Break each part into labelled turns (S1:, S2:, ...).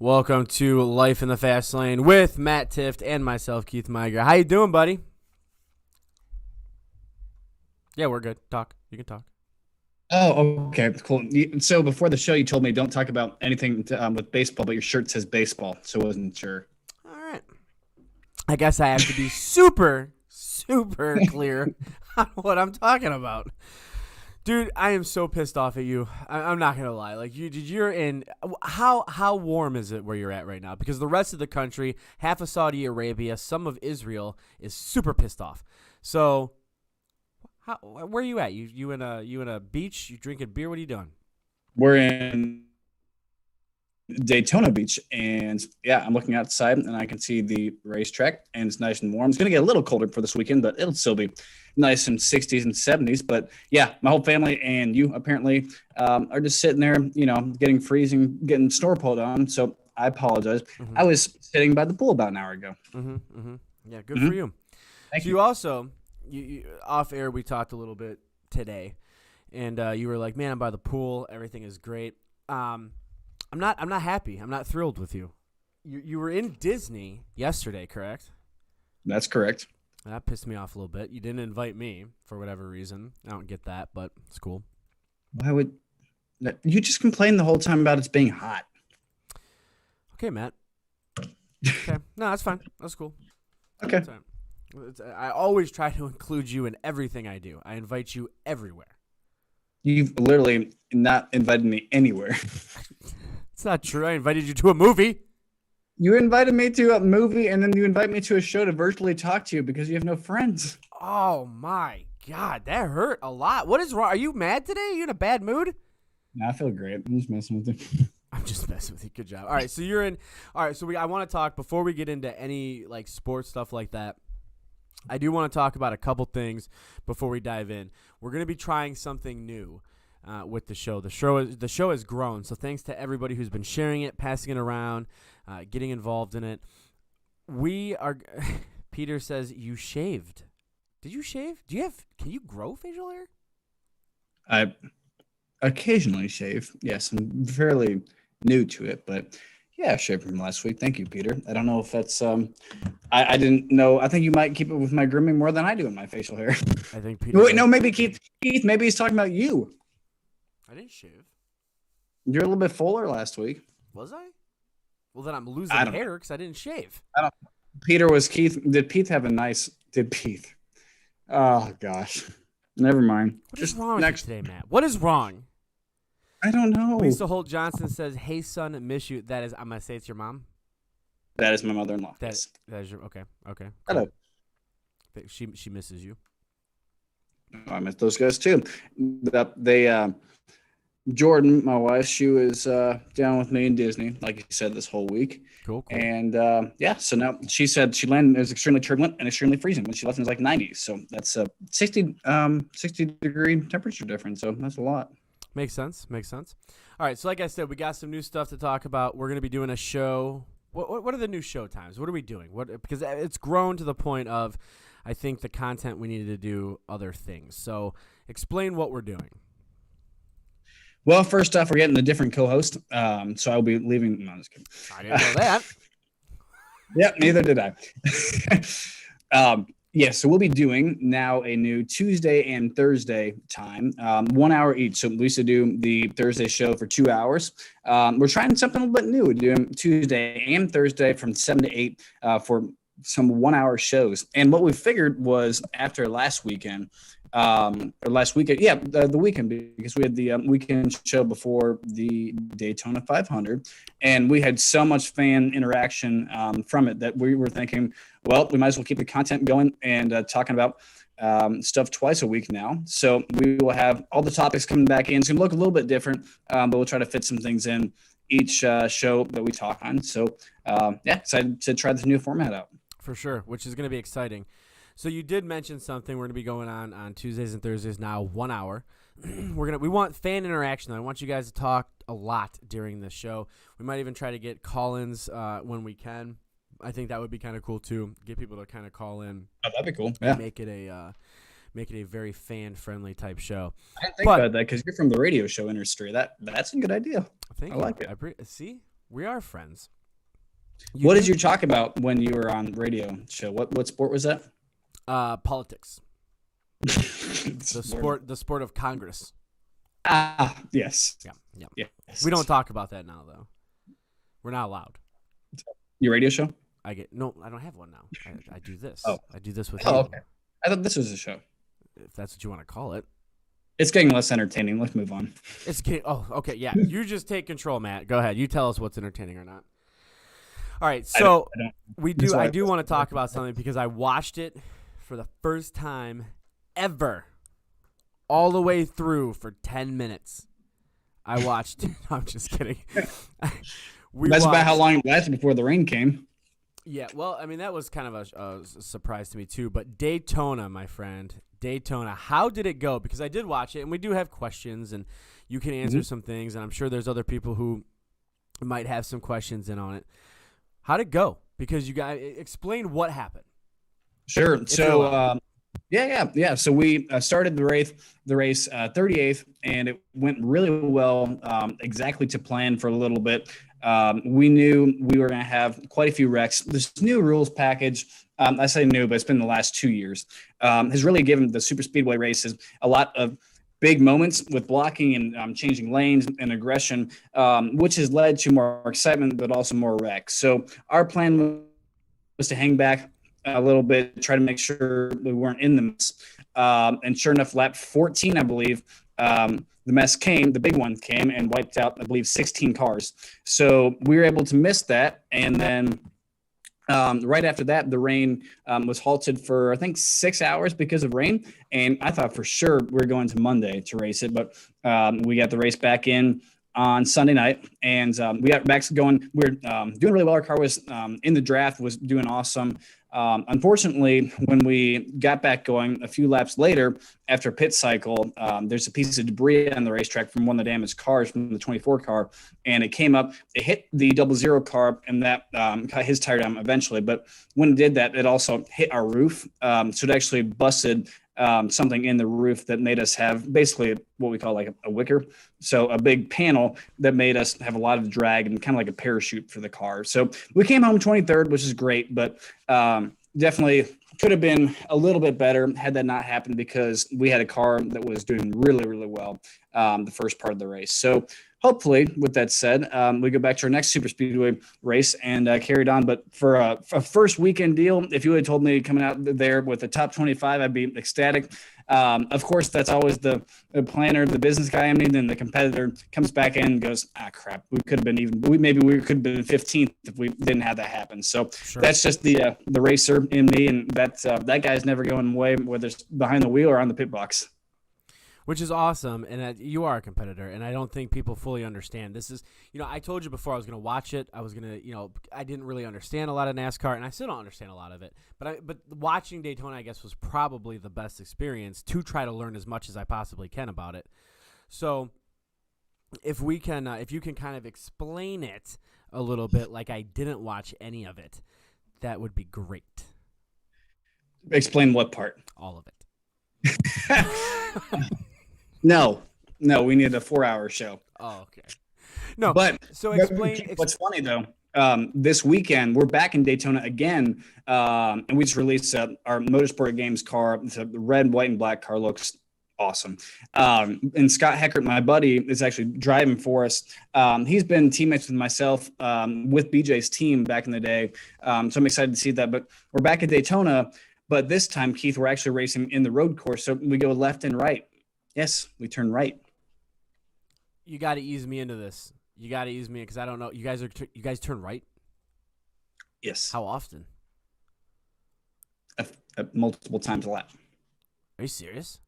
S1: Welcome to Life in the Fast Lane with Matt Tift and myself, Keith Meiger. How you doing, buddy? Yeah, we're good. Talk. You can talk.
S2: Oh, okay, cool. So before the show, you told me don't talk about anything with baseball, but your shirt says baseball, so I wasn't sure.
S1: All right. I guess I have to be super clear on what I'm talking about. Dude, I am so pissed off at you. I'm not gonna lie. Like you're in. How warm is it where you're at right now? Because the rest of the country, half of Saudi Arabia, some of Israel, is super pissed off. So, where are you at? You in a beach? You drinking beer? What are you doing?
S2: We're in Daytona Beach, and yeah, I'm looking outside, and I can see the racetrack, and it's nice and warm. It's gonna get a little colder for this weekend, but it'll still be nice in 60s and 70s. But yeah, my whole family and you apparently are just sitting there, getting freezing, getting snow pulled on. So I apologize.
S1: Mm-hmm.
S2: I was sitting by the pool about an hour ago.
S1: Yeah, good for you.
S2: Thank
S1: so
S2: you.
S1: you also, you off air, we talked a little bit today, and you were like, "Man, I'm by the pool. Everything is great." I'm not happy. I'm not thrilled with you. You were in Disney yesterday, correct?
S2: That's correct.
S1: That pissed me off a little bit. You didn't invite me for whatever reason. I don't get that, but it's cool.
S2: Why would you just complain the whole time about it being hot?
S1: Okay, Matt. Okay. No, that's fine. That's cool.
S2: Okay.
S1: That's fine. I always try to include you in everything I do. I invite you everywhere.
S2: You've literally not invited me anywhere.
S1: It's not true. I invited you to a movie.
S2: You invited me to a movie, and then you invite me to a show to virtually talk to you because you have no friends.
S1: Oh, my God. That hurt a lot. What is wrong? Are you mad today? Are you in a bad mood?
S2: No, I feel great. I'm just messing with you.
S1: I'm just messing with you. Good job. All right, so you're in. All right, so I want to talk before we get into any like sports stuff like that. I do want to talk about a couple things before we dive in. We're going to be trying something new with the show. The show has grown, so thanks to everybody who's been sharing it, passing it around, getting involved in it. We are. Peter says you shaved. Did you shave? Can you grow facial hair?
S2: I occasionally shave. Yes, I'm fairly new to it, but yeah, I shaved from last week. Thank you, Peter. I don't know if that's I didn't know. I think you might keep it with my grooming more than I do in my facial hair.
S1: I think Peter.
S2: Wait, no, maybe Keith. Maybe he's talking about you.
S1: I didn't shave.
S2: You're a little bit fuller last week.
S1: Was I? Well, then I'm losing hair because I didn't shave.
S2: Peter was Keith. Did Pete have a nice? Did Pete? Oh gosh, never mind.
S1: What is wrong with you today, Matt? What is wrong?
S2: I don't know.
S1: Lisa Holt Johnson says, "Hey son, miss you." That is, I'm gonna say it's your mom.
S2: That is my mother-in-law.
S1: That is your okay.
S2: Hello.
S1: She misses you.
S2: I miss those guys too. Jordan, my wife, she was down with me in Disney, like you said, this whole week.
S1: Cool.
S2: And so now she said she landed. It was extremely turbulent and extremely freezing. When she left, it was like 90s. So that's a 60 degree temperature difference. So that's a lot.
S1: Makes sense. All right. So like I said, we got some new stuff to talk about. We're going to be doing a show. What are the new show times? What are we doing? Because it's grown to the point of, I think, the content we needed to do other things. So explain what we're doing.
S2: Well, first off, we're getting a different co-host. So I'll be leaving. No, I'm just kidding.
S1: I didn't know that.
S2: Yep, neither did I. So we'll be doing now a new Tuesday and Thursday time, 1 hour each. So we used to do the Thursday show for 2 hours. We're trying something a little bit new. We're doing Tuesday and Thursday from 7 to 8 for some 1 hour shows. And what we figured was after last weekend, the weekend, because we had the weekend show before the Daytona 500, and we had so much fan interaction from it that we were thinking, well, we might as well keep the content going and talking about stuff twice a week now. So we will have all the topics coming back in. It's going to look a little bit different, but we'll try to fit some things in each show that we talk on. So, excited to try this new format out.
S1: For sure, which is going to be exciting. So you did mention something we're going to be going on Tuesdays and Thursdays now, 1 hour. We want fan interaction. I want you guys to talk a lot during the show. We might even try to get call-ins when we can. I think that would be kind of cool too. Get people to kind of call in.
S2: Oh, that'd be cool.
S1: Yeah. Make it a very fan-friendly type show.
S2: I didn't think about that because you're from the radio show industry. That's a good idea.
S1: I like it. See? We are friends.
S2: What did you talk about when you were on radio show? What sport was that?
S1: Politics. The sport of Congress.
S2: Yes.
S1: Yeah.
S2: Yes.
S1: We don't talk about that now, though. We're not allowed.
S2: Your radio show?
S1: I don't have one now. I do this.
S2: Oh.
S1: I do this with you.
S2: Okay. I thought this was a show.
S1: If that's what you want to call it.
S2: It's getting less entertaining. Let's move on.
S1: Okay. Yeah. You just take control, Matt. Go ahead. You tell us what's entertaining or not. All right. So I do want to talk about something because I watched it for the first time ever, all the way through for 10 minutes. I watched. I'm just kidding.
S2: That's about how long it lasted before the rain came.
S1: Yeah, well, I mean, that was kind of a surprise to me, too. But Daytona, my friend, Daytona, how did it go? Because I did watch it, and we do have questions, and you can answer some things, and I'm sure there's other people who might have some questions in on it. How'd it go? Because you guys explain what happened.
S2: Sure. So, yeah. So we started the race 38th, and it went really well, exactly to plan for a little bit. We knew we were going to have quite a few wrecks. This new rules package, I say new, but it's been the last 2 years, has really given the super speedway races a lot of big moments with blocking and changing lanes and aggression, which has led to more excitement, but also more wrecks. So our plan was to hang back a little bit, try to make sure we weren't in the mess. And sure enough, lap 14, I believe, the big one came and wiped out, I believe, 16 cars. So we were able to miss that. And then right after that, the rain was halted for, I think, 6 hours because of rain. And I thought for sure we were going to Monday to race it. But we got the race back in on Sunday night, and we got back going. We were doing really well. Our car was in the draft, was doing awesome. Unfortunately, when we got back going a few laps later after pit cycle, there's a piece of debris on the racetrack from one of the damaged cars from the 24 car, and it came up, it hit the 00 car, and that got his tire down eventually. But when it did that, it also hit our roof. So it actually busted something in the roof that made us have basically what we call like a wicker. So a big panel that made us have a lot of drag and kind of like a parachute for the car. So we came home 23rd, which is great, but definitely could have been a little bit better had that not happened, because we had a car that was doing really, really well the first part of the race. So hopefully, with that said, we go back to our next super speedway race and carried on. But for a first weekend deal, if you had told me coming out there with the top 25, I'd be ecstatic. Of course, that's always the planner, the business guy. I mean, then the competitor comes back in and goes, crap, we could have been maybe we could have been 15th if we didn't have that happen. So That's just the racer in me, and that guy's never going away, whether it's behind the wheel or on the pit box.
S1: Which is awesome, and you are a competitor, and I don't think people fully understand. This is, I told you before I was going to watch it. I was going to, I didn't really understand a lot of NASCAR, and I still don't understand a lot of it. But watching Daytona, I guess, was probably the best experience to try to learn as much as I possibly can about it. So if you can kind of explain it a little bit, like I didn't watch any of it, that would be great.
S2: Explain what part?
S1: All of it.
S2: No, we need a 4-hour show.
S1: Oh, okay. No,
S2: but
S1: so explain.
S2: What's funny though, this weekend we're back in Daytona again, and we just released our Motorsport Games car. It's a red, white, and black car. Looks awesome. And Scott Heckert, my buddy, is actually driving for us. He's been teammates with myself with BJ's team back in the day, so I'm excited to see that. But we're back at Daytona, but this time, Keith, we're actually racing in the road course, so we go left and right. Yes, we turn right.
S1: You got to ease me into this. You got to ease me because I don't know. You guys turn right?
S2: Yes.
S1: How often?
S2: Multiple times a lap.
S1: Are you serious?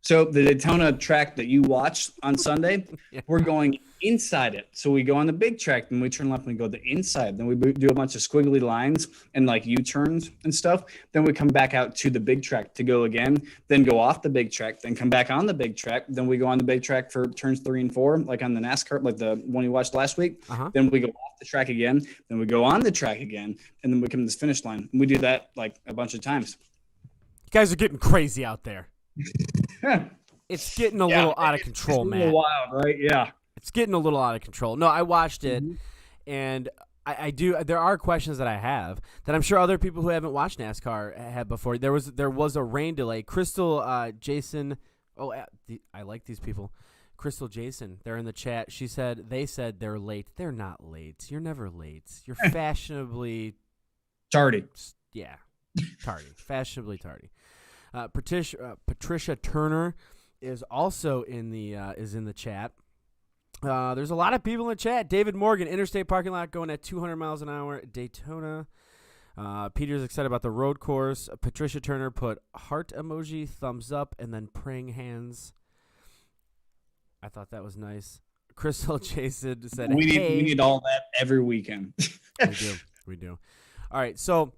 S2: So the Daytona track that you watched on Sunday, we're going inside it. So we go on the big track, and we turn left and we go the inside. Then we do a bunch of squiggly lines and like U-turns and stuff. Then we come back out to the big track to go again, then go off the big track, then come back on the big track. Then we go on the big track for turns 3 and 4, like on the NASCAR, like the one you watched last week. Uh-huh. Then we go off the track again. Then we go on the track again, and then we come to this finish line. And we do that like a bunch of times.
S1: You guys are getting crazy out there. It's getting a little out of control, man.
S2: Wild, right? Yeah.
S1: It's getting a little out of control. No, I watched it, And I do. There are questions that I have that I'm sure other people who haven't watched NASCAR had before. There was a rain delay. Crystal, Jason. Oh, I like these people. Crystal, Jason. They're in the chat. They said they're late. They're not late. You're never late. You're fashionably
S2: tardy.
S1: Yeah, tardy. Fashionably tardy. Patricia Turner is also in the chat. There's a lot of people in the chat. David Morgan, interstate parking lot going at 200 miles an hour at Daytona. Peter's excited about the road course. Patricia Turner put heart emoji, thumbs up, and then praying hands. I thought that was nice. Crystal Jason said,
S2: we
S1: hey.
S2: need all that every weekend.
S1: We do. All right, so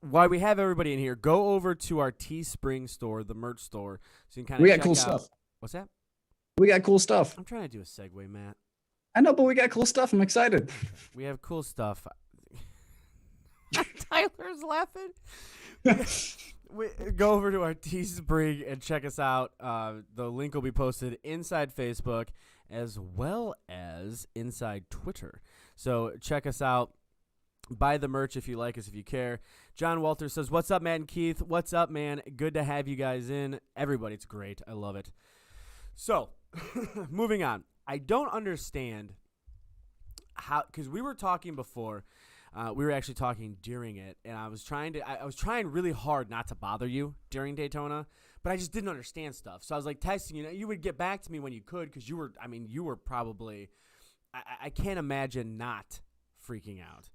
S1: while we have everybody in here, go over to our Teespring store, the merch store, so you can kind of
S2: we got cool stuff.
S1: What's that?
S2: We got cool stuff.
S1: I'm trying to do a segue, Matt.
S2: I know, but we got cool stuff. I'm excited.
S1: We have cool stuff. Tyler's laughing. Go over to our Teespring and check us out. The link will be posted inside Facebook as well as inside Twitter. So check us out. Buy the merch if you like us, if you care. John Walter says, what's up, Matt and Keith? What's up, man? Good to have you guys in. Everybody, it's great. I love it. So, moving on. I don't understand how, because we were talking before. We were actually talking during it, and I was trying really hard not to bother you during Daytona, but I just didn't understand stuff. So I was like texting you. You would get back to me when you could, because you were probably, I can't imagine not freaking out.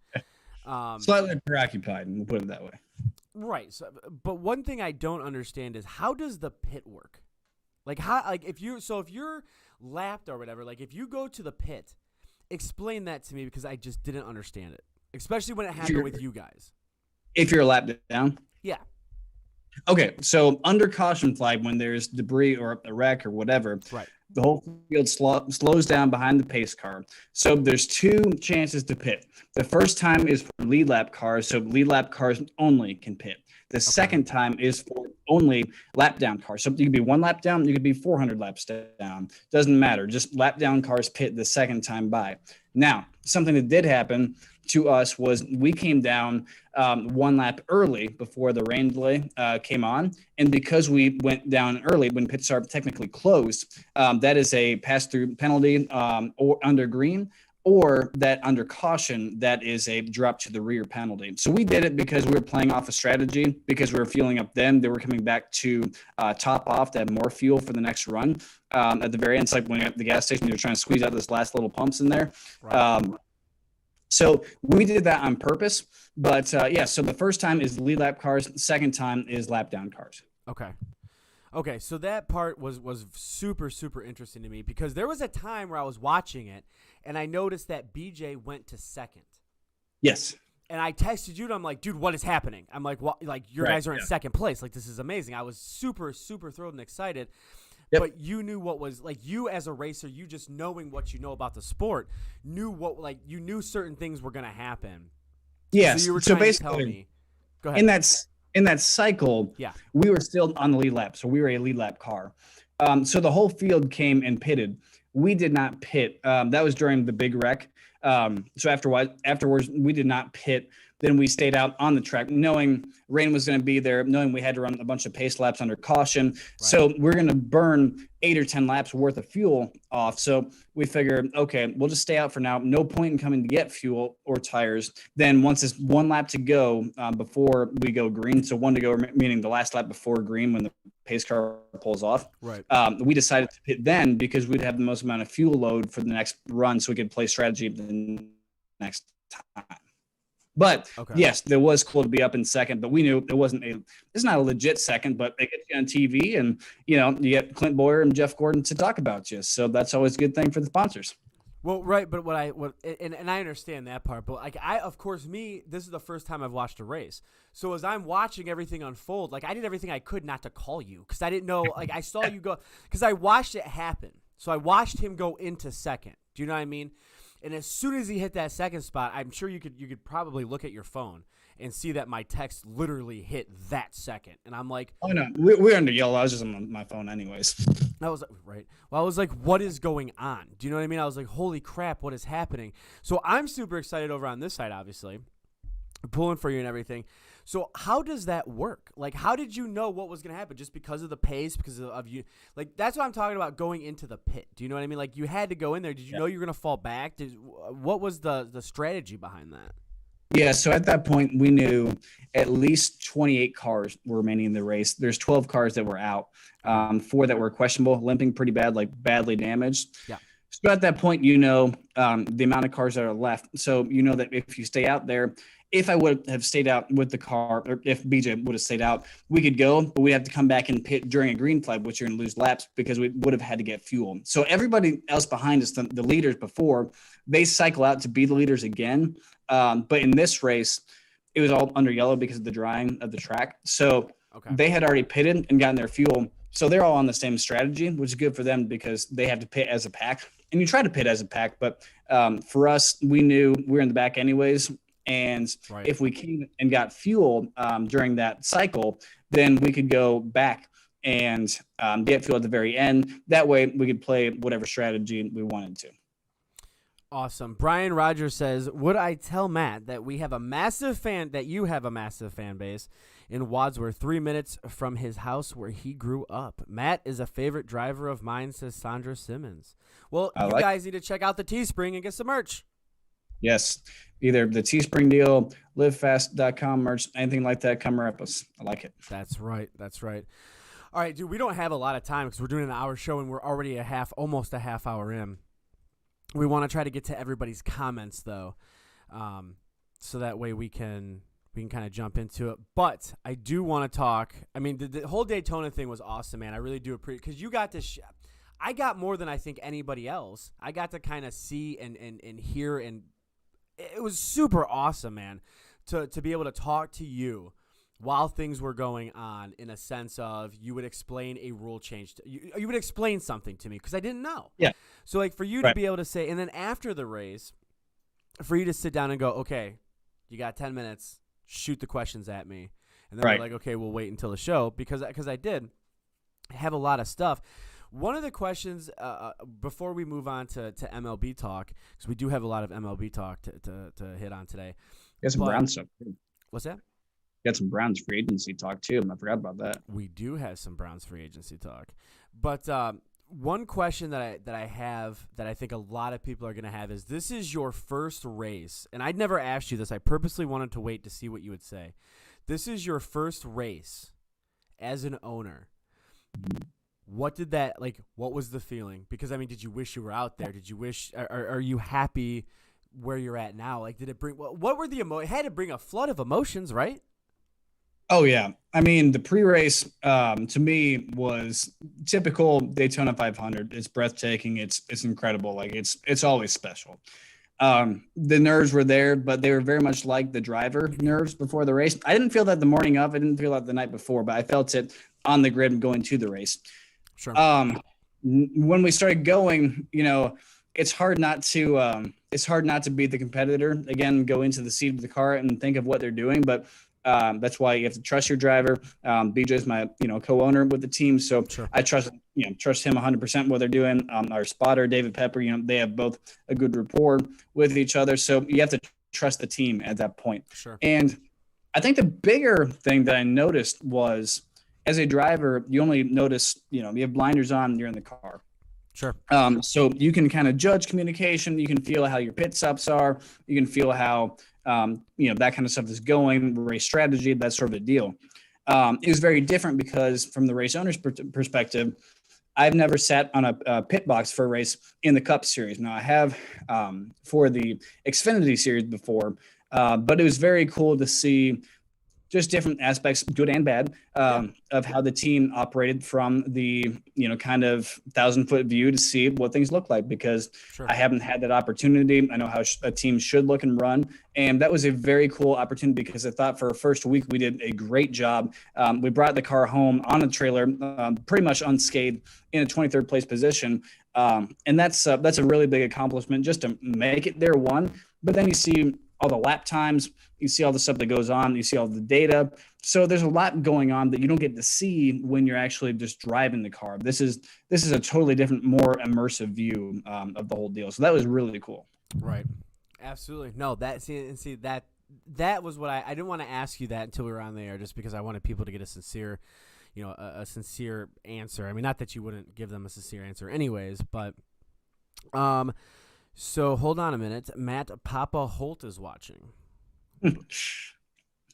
S2: Slightly preoccupied, we'll put it that way.
S1: Right. So, but one thing I don't understand is, how does the pit work? If you're lapped or whatever, like if you go to the pit, explain that to me, because I just didn't understand it, especially when it happened with you guys.
S2: If you're lapped down?
S1: Yeah.
S2: Okay, so under caution flag, when there's debris or a wreck or whatever,
S1: right,
S2: the whole field slows down behind the pace car. So there's two chances to pit. The first time is for lead lap cars, so lead lap cars only can pit. The second time is for only lap down cars. So you could be 1 lap down, you could be 400 laps down. Doesn't matter. Just lap down cars pit the second time by. Now, something that did happen to us was we came down 1 lap early before the rain delay came on. And because we went down early when pits are technically closed, that is a pass-through penalty or under green, or that under caution, that is a drop to the rear penalty. So we did it because we were playing off a strategy, because we were fueling up them. They were coming back to top off to have more fuel for the next run. At the very end, it's like when you're at the gas station, you're trying to squeeze out this last little pumps in there. Right. So we did that on purpose. But, so the first time is lead lap cars. The second time is lap down cars.
S1: Okay, so that part was super, super interesting to me, because there was a time where I was watching it, and I noticed that BJ went to second.
S2: Yes.
S1: And I texted you, and I'm like, dude, what is happening? I'm like, what? Like, your guys are in second place. Like, this is amazing. I was super, super thrilled and excited. Yep. But you knew what was, like, you as a racer, you just knowing what you know about the sport, you knew certain things were going to happen.
S2: Yes.
S1: So you were trying to tell me. Go ahead.
S2: In that cycle, we were still on the lead lap, so we were a lead lap car. So the whole field came and pitted. We did not pit. That was during the big wreck. So afterwards, we did not pit. Then we stayed out on the track, knowing rain was going to be there, knowing we had to run a bunch of pace laps under caution. Right. So we're going to burn 8 or 10 laps worth of fuel off. So we figured, okay, we'll just stay out for now. No point in coming to get fuel or tires. Then once it's 1 lap to go before we go green, so 1 to go, meaning the last lap before green when the pace car pulls off.
S1: Right.
S2: We decided to pit then because we'd have the most amount of fuel load for the next run, so we could play strategy the next time. But yes, there was cool to be up in second, but we knew it's not a legit second, but they get you on TV, and you get Clint Boyer and Jeff Gordon to talk about you. So that's always a good thing for the sponsors.
S1: Well, right, but and I understand that part, but like this is the first time I've watched a race. So as I'm watching everything unfold, like I did everything I could not to call you, because I didn't know, like I saw you go, because I watched it happen. So I watched him go into second. Do you know what I mean? And as soon as he hit that second spot, I'm sure you could probably look at your phone and see that my text literally hit that second. And I'm like,
S2: Oh no, we're under yellow. I was just on my phone anyways.
S1: I was right. Well, I was like, what is going on? Do you know what I mean? I was like, holy crap, what is happening? So I'm super excited over on this side, obviously, pulling for you and everything. So how does that work? Like, how did you know what was going to happen? Just because of the pace, because of you? Like, that's what I'm talking about, going into the pit. Do you know what I mean? Like, you had to go in there. Did you know you were going to fall back? What was the strategy behind that?
S2: Yeah, so at that point, we knew at least 28 cars were remaining in the race. There's 12 cars that were out, 4 that were questionable, limping pretty bad, like badly damaged.
S1: Yeah.
S2: So at that point, the amount of cars that are left. So you know that if you stay out there, if I would have stayed out with the car, or if BJ would have stayed out, we could go, but we have to come back and pit during a green flag, which you're going to lose laps because we would have had to get fuel. So everybody else behind us, the leaders before, they cycle out to be the leaders again. But in this race, it was all under yellow because of the drying of the track. So they had already pitted and gotten their fuel. So they're all on the same strategy, which is good for them because they have to pit as a pack. And you try to pit as a pack, but for us, we knew we were in the back anyways. And if we came and got fuel during that cycle, then we could go back and get fuel at the very end. That way we could play whatever strategy we wanted to.
S1: Awesome. Brian Rogers says, would I tell Matt that you have a massive fan base in Wadsworth, 3 minutes from his house where he grew up? Matt is a favorite driver of mine, says Sandra Simmons. Well, you guys need to check out the Teespring and get some merch.
S2: Yes. Either the Teespring deal, livefast.com merch, anything like that, come rep us. I like it.
S1: That's right. That's right. All right, dude, we don't have a lot of time because we're doing an hour show and we're already almost a half hour in. We want to try to get to everybody's comments, though, so that way we can kind of jump into it. But I do want to talk. I mean, the whole Daytona thing was awesome, man. I really do appreciate, because you got to I got more than I think anybody else. I got to kind of see and hear, and it was super awesome, man, to be able to talk to you while things were going on, in a sense of you would explain a rule change. You would explain something to me because I didn't know.
S2: Yeah.
S1: So, like, for you to be able to say, and then after the race, for you to sit down and go, okay, you got 10 minutes, shoot the questions at me. And then we're like, okay, we'll wait until the show, because I did have a lot of stuff. One of the questions, before we move on to MLB talk, because we do have a lot of MLB talk to hit on today.
S2: Got some Browns stuff too.
S1: What's that?
S2: Got some Browns free agency talk too. I forgot about that.
S1: We do have some Browns free agency talk. But one question that I have that I think a lot of people are going to have is, this is your first race. And I'd never asked you this. I purposely wanted to wait to see what you would say. This is your first race as an owner. What did that, what was the feeling? Because, I mean, did you wish you were out there? Did you wish, are you happy where you're at now? Like, did it bring, what were the it had to bring a flood of emotions, right?
S2: Oh, yeah. I mean, the pre-race to me was typical Daytona 500. It's breathtaking. It's incredible. Like, it's always special. The nerves were there, but they were very much like the driver nerves before the race. I didn't feel that the morning of. I didn't feel that the night before, but I felt it on the grid going to the race.
S1: Sure.
S2: When we started going, it's hard not to be the competitor. Again, go into the seat of the car and think of what they're doing, but that's why you have to trust your driver. BJ is my, co-owner with the team. So sure. I trust him 100% what they're doing. Our spotter, David Pepper, they have both a good rapport with each other. So you have to trust the team at that point.
S1: Sure.
S2: And I think the bigger thing that I noticed was, as a driver, you only notice, you have blinders on, you're in the car.
S1: Sure.
S2: So you can kind of judge communication. You can feel how your pit stops are. You can feel how, that kind of stuff is going, race strategy, that sort of a deal. It was very different because from the race owner's perspective, I've never sat on a pit box for a race in the Cup Series. Now, I have for the Xfinity Series before, but it was very cool to see just different aspects, good and bad, of how the team operated from the, kind of 1,000-foot view to see what things look like, because sure. I haven't had that opportunity. I know how a team should look and run. And that was a very cool opportunity because I thought for our first week, we did a great job. We brought the car home on a trailer, pretty much unscathed, in a 23rd place position. And that's a really big accomplishment just to make it there, one. But then you see all the lap times, you see all the stuff that goes on, you see all the data. So there's a lot going on that you don't get to see when you're actually just driving the car. This is a totally different, more immersive view of the whole deal. So that was really cool.
S1: Right. Absolutely. No, that was what I didn't want to ask you that until we were on the air, just because I wanted people to get a sincere, a sincere answer. I mean, not that you wouldn't give them a sincere answer anyways, but so hold on a minute. Matt Papa Holt is watching.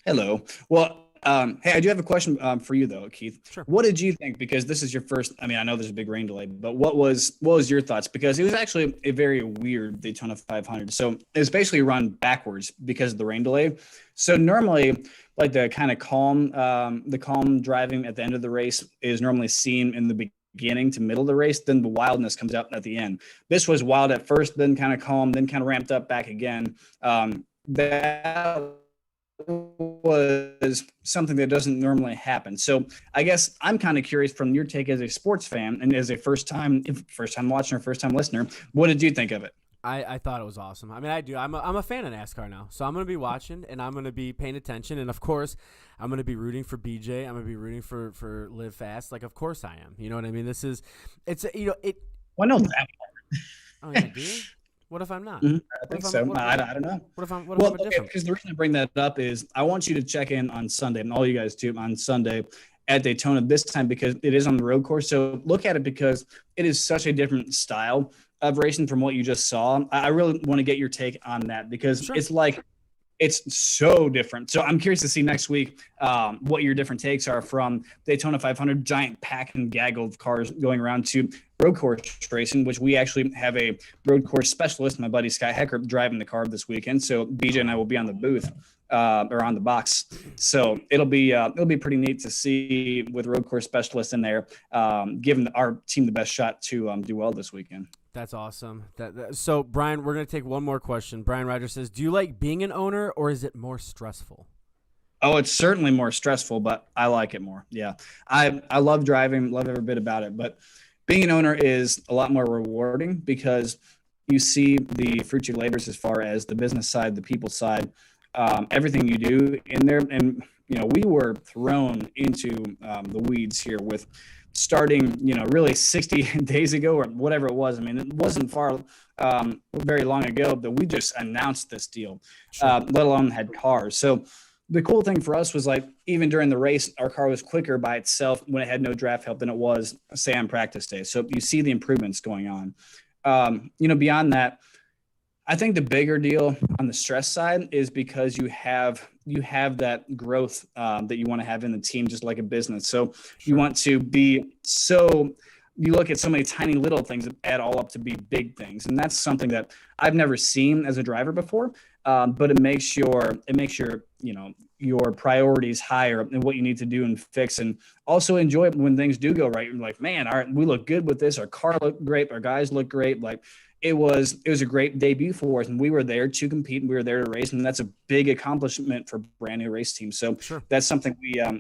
S2: Hello. Well, hey, I do have a question for you though, Keith.
S1: Sure.
S2: What did you think? Because this is your first. I mean, I know there's a big rain delay, but what was your thoughts? Because it was actually a very weird Daytona 500. So it's basically run backwards because of the rain delay. So normally, like the kind of calm driving at the end of the race is normally seen in the beginning to middle of the race. Then the wildness comes out at the end. This was wild at first, then kind of calm, then kind of ramped up back again. That was something that doesn't normally happen. So I guess I'm kind of curious from your take as a sports fan and as a first time watching or first time listener, what did you think of it?
S1: I thought it was awesome. I mean, I do. I'm a fan of NASCAR now, so I'm going to be watching and I'm going to be paying attention. And of course, I'm going to be rooting for BJ. I'm going to be rooting for Live Fast. Like, of course I am. You know what I mean? It.
S2: Well, no, that.
S1: Oh yeah, do you? What if I'm not?
S2: Mm-hmm. I think so. I don't know.
S1: What if I'm
S2: okay,
S1: different?
S2: because the reason I bring that up is I want you to check in on Sunday, and all you guys too, on Sunday at Daytona this time, because it is on the road course. So look at it, because it is such a different style of racing from what you just saw. I really want to get your take on that, because
S1: Sure.
S2: It's so different. So I'm curious to see next week what your different takes are from Daytona 500, giant pack and gaggle of cars going around, to road course racing, which we actually have a road course specialist, my buddy Sky Hecker, driving the car this weekend. So BJ and I will be on the booth or on the box. So it'll be pretty neat to see with road course specialists in there, giving our team the best shot to do well this weekend.
S1: That's awesome. So, Brian, we're going to take one more question. Brian Rogers says, do you like being an owner, or is it more stressful?
S2: Oh, it's certainly more stressful, but I like it more. Yeah. I love driving, love every bit about it. But being an owner is a lot more rewarding, because you see the fruits of your labors as far as the business side, the people side, everything you do in there. And, we were thrown into the weeds here with starting, really 60 days ago or whatever it was. I mean, it wasn't very long ago that we just announced this deal,
S1: Sure.
S2: let alone had cars. So the cool thing for us was, like, even during the race, our car was quicker by itself when it had no draft help than it was, say, on practice day. So you see the improvements going on. Beyond that, I think the bigger deal on the stress side is because you have that growth that you want to have in the team, just like a business. So you want to be you look at so many tiny little things that add all up to be big things. And that's something that I've never seen as a driver before. But it makes your priorities higher and what you need to do and fix, and also enjoy it when things do go right. You're like, man, we look good with this. Our car looked great. Our guys look great. Like, it was a great debut for us, and we were there to compete, and we were there to race, and that's a big accomplishment for a brand new race team. So
S1: Sure.
S2: That's something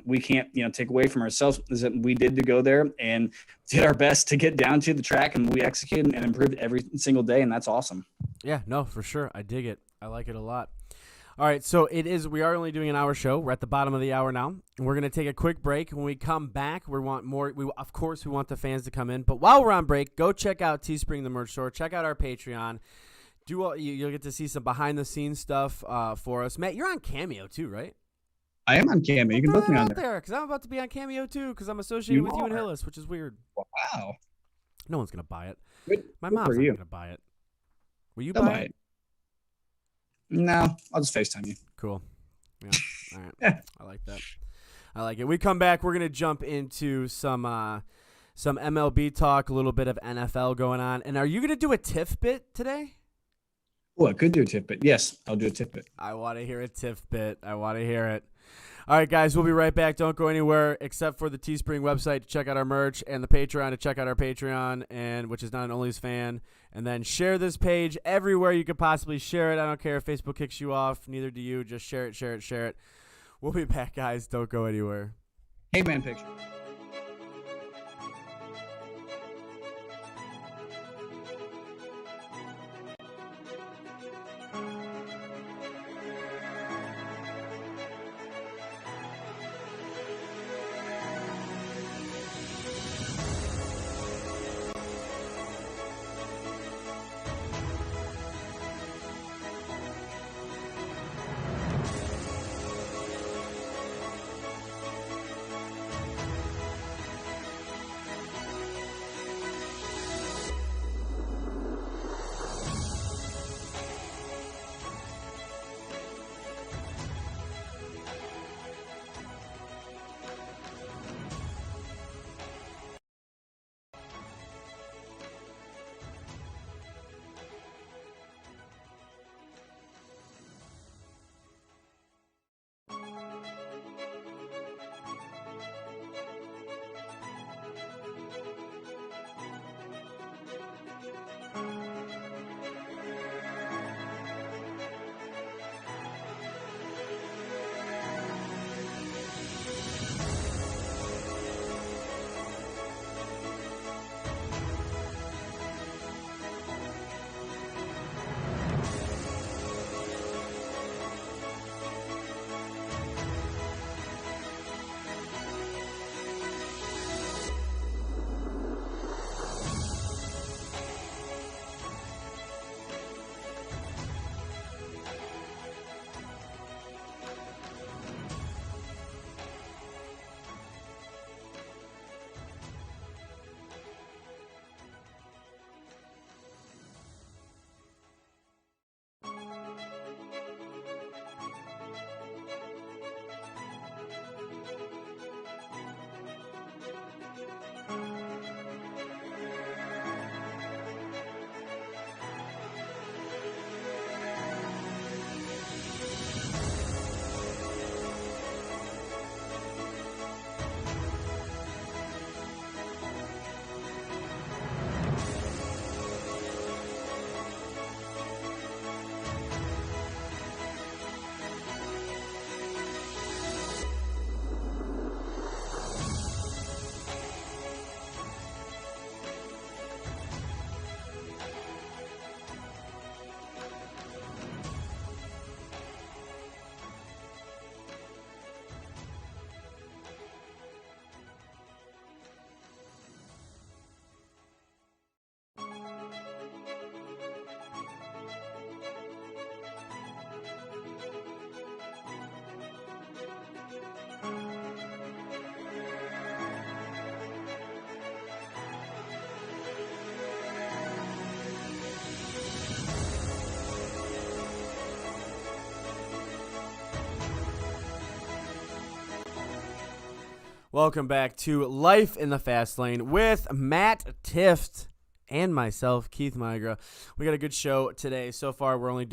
S2: we can't take away from ourselves, is that we did to go there and did our best to get down to the track, and we executed and improved every single day, and that's awesome.
S1: Yeah, no, for sure. I dig it. I like it a lot. All right, so we are only doing an hour show. We're at the bottom of the hour now. We're going to take a quick break. When we come back, we want more. Of course, we want the fans to come in. But while we're on break, go check out Teespring, the merch store. Check out our Patreon. You'll get to see some behind-the-scenes stuff for us. Matt, you're on Cameo too, right?
S2: I am on Cameo. You can book me on there.
S1: Because I'm about to be on Cameo too, because I'm associated with you and Hillis, which is weird.
S2: Wow.
S1: No one's going to buy it.
S2: Good.
S1: My
S2: Good
S1: mom's
S2: for
S1: not
S2: you.
S1: going to buy it. Will you
S2: They'll
S1: buy it?
S2: No, I'll just FaceTime you.
S1: Cool. Yeah. All right. I like that. I like it. We come back. We're gonna jump into some MLB talk, a little bit of NFL going on. And are you gonna do a TIFF bit today?
S2: Oh, I could do a TIFF bit. Yes, I'll do a TIFF bit.
S1: I want to hear a TIFF bit. I want to hear it. All right, guys, we'll be right back. Don't go anywhere except for the Teespring website to check out our merch, and the Patreon to check out our Patreon, and which is not an Only's fan. And then share this page everywhere you could possibly share it. I don't care if Facebook kicks you off. Neither do you. Just share it, share it, share it. We'll be back, guys. Don't go anywhere.
S2: Hey, man, picture.
S1: Welcome back to Life in the Fast Lane with Matt Tift and myself, Keith Migra. We got a good show today. So far, we're only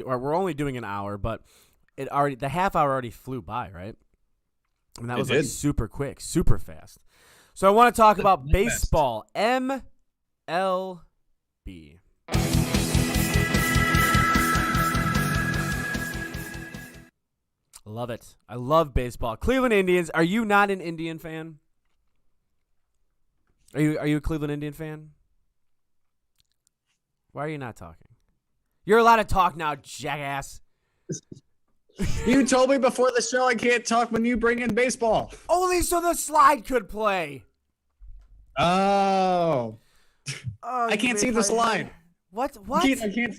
S1: doing an hour, but the half hour already flew by, right? And that was like super quick, super fast. So I want to talk about baseball, MLB. Love it. I love baseball. Cleveland Indians. Are you not an Indian fan? Are you a Cleveland Indian fan? Why are you not talking? You're allowed to talk now, jackass.
S2: You told me before the show I can't talk when you bring in baseball.
S1: Only so the slide could play.
S2: Oh, I can't see the slide.
S1: What?
S2: Keith, I can't.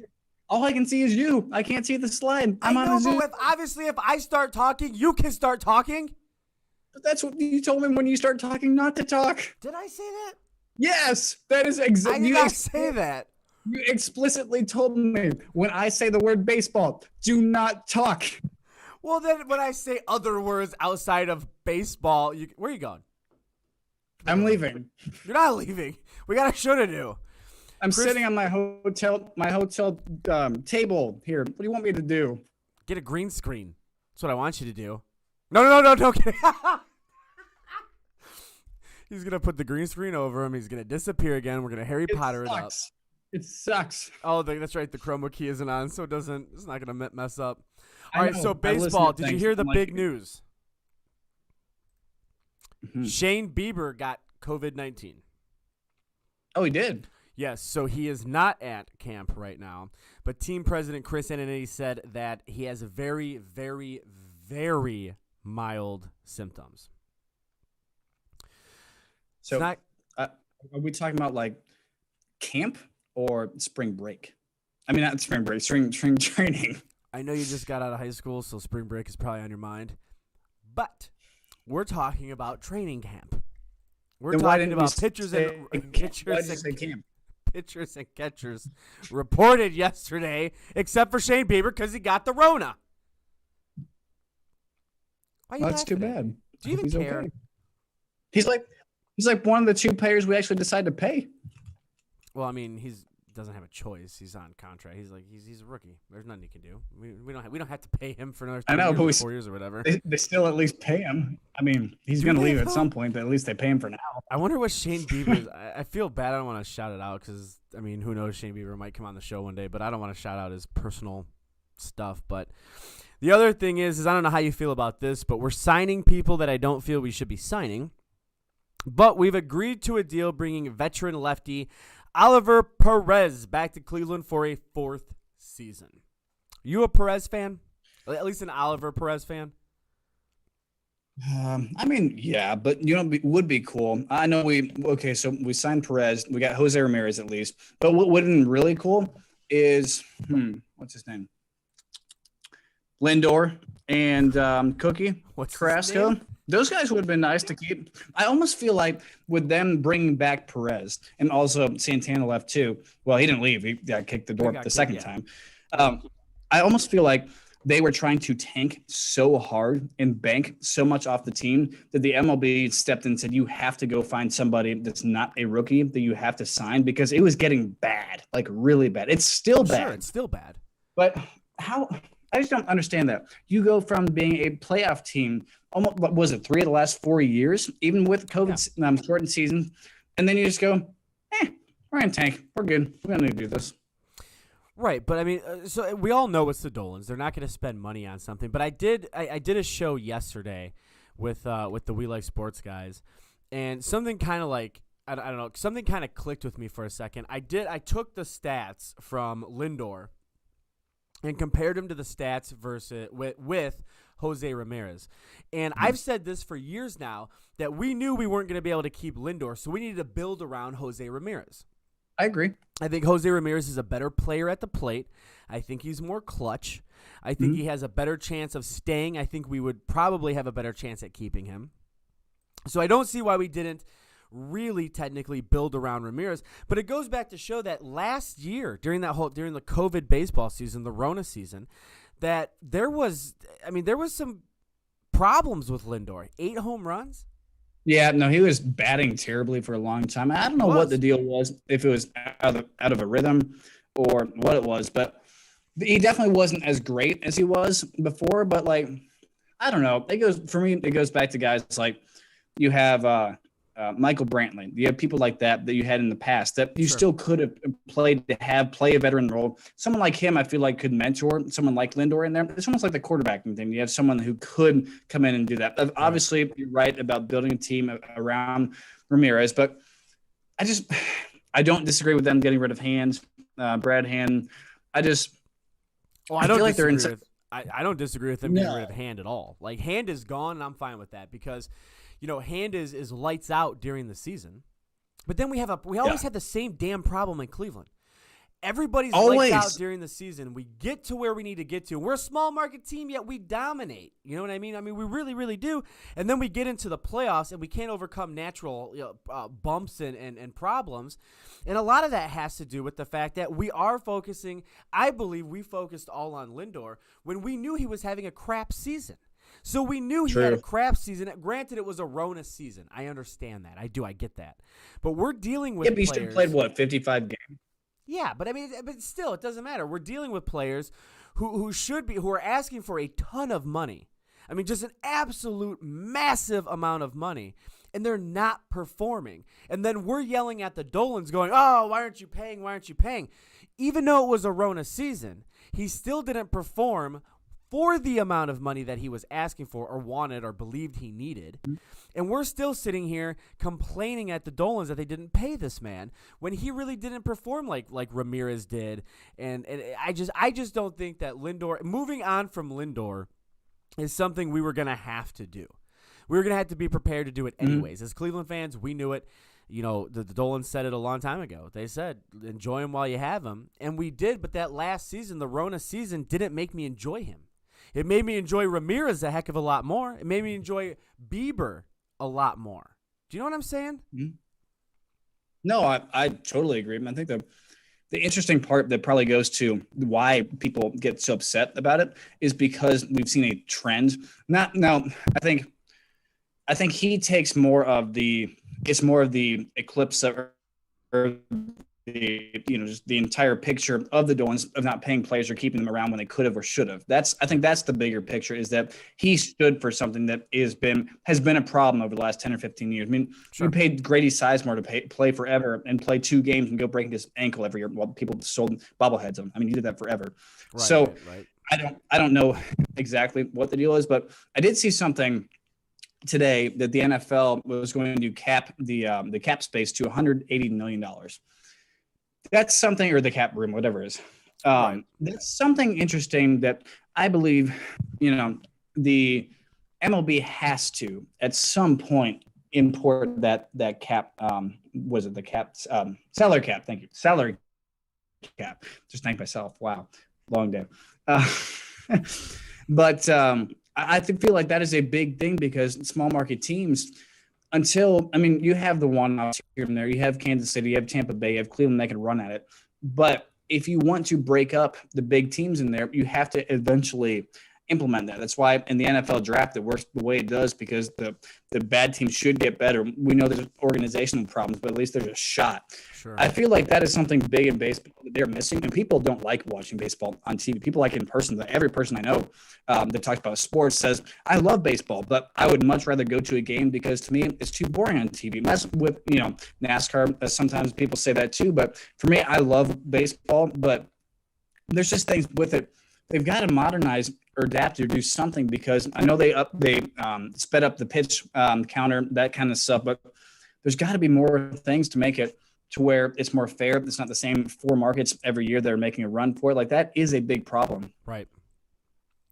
S2: All I can see is you. I can't see the slide. I'm on a Zoom.
S1: Obviously, if I start talking, you can start talking.
S2: But that's what you told me when you start talking not to talk.
S1: Did I say that?
S2: Yes, that is exactly.
S1: I did not say that.
S2: You explicitly told me when I say the word baseball, do not talk.
S1: Well, then when I say other words outside of baseball, where are you going?
S2: I'm leaving.
S1: You're not leaving. We got a show to do.
S2: I'm sitting on my hotel table here. What do you want me to do?
S1: Get a green screen. That's what I want you to do. No, don't get it. He's going to put the green screen over him. He's going to disappear again. We're going to Harry Potter it up.
S2: It sucks.
S1: Oh, that's right. The chroma key isn't on, so it's not going to mess up. All right, so baseball. Did you hear the big news? Mm-hmm. Shane Bieber got COVID-19.
S2: Oh, he did?
S1: Yes, so he is not at camp right now. But team president Chris Antonetti said that he has very, very, very mild symptoms.
S2: So are we talking about like camp or spring break? I mean, not spring break, spring training.
S1: I know you just got out of high school, so spring break is probably on your mind. But we're talking about training camp. We're talking about pitchers and catchers reported yesterday, except for Shane Bieber because he got the Rona.
S2: That's too bad.
S1: Do you even care?
S2: Okay. He's like one of the two players we actually decided to pay.
S1: Well, I mean, he's doesn't have a choice. He's on contract. He's a rookie. There's nothing he can do. We don't have to pay him for another 4 years or whatever.
S2: They still at least pay him. I mean, he's going to leave at some point, but at least they pay him for now.
S1: I wonder what Shane Bieber. I feel bad. I don't want to shout it out because I mean, who knows? Shane Bieber might come on the show one day, but I don't want to shout out his personal stuff. But the other thing is I don't know how you feel about this, but we're signing people that I don't feel we should be signing. But we've agreed to a deal bringing veteran lefty Oliver Perez back to Cleveland for a 4th season. You a Perez fan? At least an Oliver Perez fan?
S2: I mean, yeah, but would be cool. I know so we signed Perez. We got Jose Ramirez at least. But what would have been really cool is, what's his name? Lindor and Cookie Carrasco. Those guys would have been nice to keep. I almost feel like with them bringing back Perez and also Santana left too. Well, he didn't leave. He got kicked the door the second time. I almost feel like they were trying to tank so hard and bank so much off the team that the MLB stepped in and said, you have to go find somebody that's not a rookie that you have to sign because it was getting bad, like really bad. It's still bad.
S1: Sure, it's still bad.
S2: But how – I just don't understand that. You go from being a playoff team, almost, what was it, 3 of the last 4 years, even with COVID shortened season, and then you just go, we're in tank. We're good. We're going to do this.
S1: Right, but I mean, so we all know it's the Dolans. They're not going to spend money on something. But I did a show yesterday with the We Like Sports guys, and something kind of like I don't know, something kind of clicked with me for a second. I took the stats from Lindor and compared him to the stats with Jose Ramirez. And I've said this for years now that we knew we weren't going to be able to keep Lindor, so we needed to build around Jose Ramirez.
S2: I agree.
S1: I think Jose Ramirez is a better player at the plate. I think he's more clutch. I think he has a better chance of staying. I think we would probably have a better chance at keeping him. So I don't see why we didn't really technically build around Ramirez, but it goes back to show that last year during the COVID baseball season, the Rona season, that there was some problems with Lindor. 8 home runs.
S2: Yeah, no, he was batting terribly for a long time. I don't know what the deal was, if it was out of a rhythm or what it was, but he definitely wasn't as great as he was before. But like, I don't know. It goes back to guys like you have Michael Brantley. You have people like that you had in the past that you still could have played to play a veteran role. Someone like him, I feel like, could mentor someone like Lindor in there. It's almost like the quarterbacking thing. You have someone who could come in and do that. Obviously, you're right about building a team around Ramirez, but I don't disagree with them getting rid of Brad Hand. I don't
S1: disagree with them getting rid of Hand at all. Like, Hand is gone, and I'm fine with that because – Hand is lights out during the season, but then we always had the same damn problem in Cleveland. Everybody's lights out during the season. We get to where we need to get to. We're a small market team, yet we dominate. You know what I mean? I mean, we really, really do. And then we get into the playoffs, and we can't overcome natural bumps and problems. And a lot of that has to do with the fact that we are focusing. I believe we focused all on Lindor when we knew he was having a crap season. So we knew he had a crap season. Granted, it was a Rona season. I understand that. I get that. But we're dealing with players.
S2: He still played, 55 games?
S1: Yeah, but still, it doesn't matter. We're dealing with players who are asking for a ton of money. I mean, just an absolute massive amount of money, and they're not performing. And then we're yelling at the Dolans going, oh, why aren't you paying? Why aren't you paying? Even though it was a Rona season, he still didn't perform for the amount of money that he was asking for or wanted or believed he needed. And we're still sitting here complaining at the Dolans that they didn't pay this man when he really didn't perform like Ramirez did. And I just don't think that moving on from Lindor is something we were going to have to do. We were going to have to be prepared to do it anyways. As Cleveland fans, we knew it. The Dolans said it a long time ago. They said, enjoy him while you have him. And we did, but that last season, the Rona season, didn't make me enjoy him. It made me enjoy Ramirez a heck of a lot more. It made me enjoy Bieber a lot more. Do you know what I'm saying?
S2: Mm-hmm. No, I totally agree. I think the interesting part that probably goes to why people get so upset about it is because we've seen a trend. I think he takes more of the eclipse of just the entire picture of the Dolans of not paying players or keeping them around when they could have or should have. I think that's the bigger picture, is that he stood for something that has been a problem over the last 10 or 15 years. I mean,
S1: Sure.
S2: we paid Grady Sizemore to play forever and play 2 games and go breaking his ankle every year while people sold bobbleheads of him. I mean, he did that forever.
S1: Right.
S2: I don't know exactly what the deal is, but I did see something today that the NFL was going to cap the cap space to $180 million. That's something, or the cap room, whatever it is. That's something interesting that I believe, the MLB has to at some point import that cap. Was it the cap? Salary cap. Thank you. Salary cap. Just thank myself. Wow, long day. But I feel like that is a big thing, because small market teams, you have the one out here and there. You have Kansas City, you have Tampa Bay, you have Cleveland that can run at it. But if you want to break up the big teams in there, you have to eventually implement that. That's why in the NFL draft it works the way it does, because the bad teams should get better. We know there's organizational problems, but at least there's a shot.
S1: Sure.
S2: I feel like that is something big in baseball that they're missing, and people don't like watching baseball on TV. People like it in person. Every person I know that talks about sports says, I love baseball, but I would much rather go to a game, because to me it's too boring on TV. And that's with NASCAR. Sometimes people say that too, but for me, I love baseball, but there's just things with it. They've got to modernize or adapt or do something, because I know they sped up the pitch counter, that kind of stuff, but there's got to be more things to make it to where it's more fair. It's not the same 4 markets every year that are making a run for it. Like, that is a big problem.
S1: Right.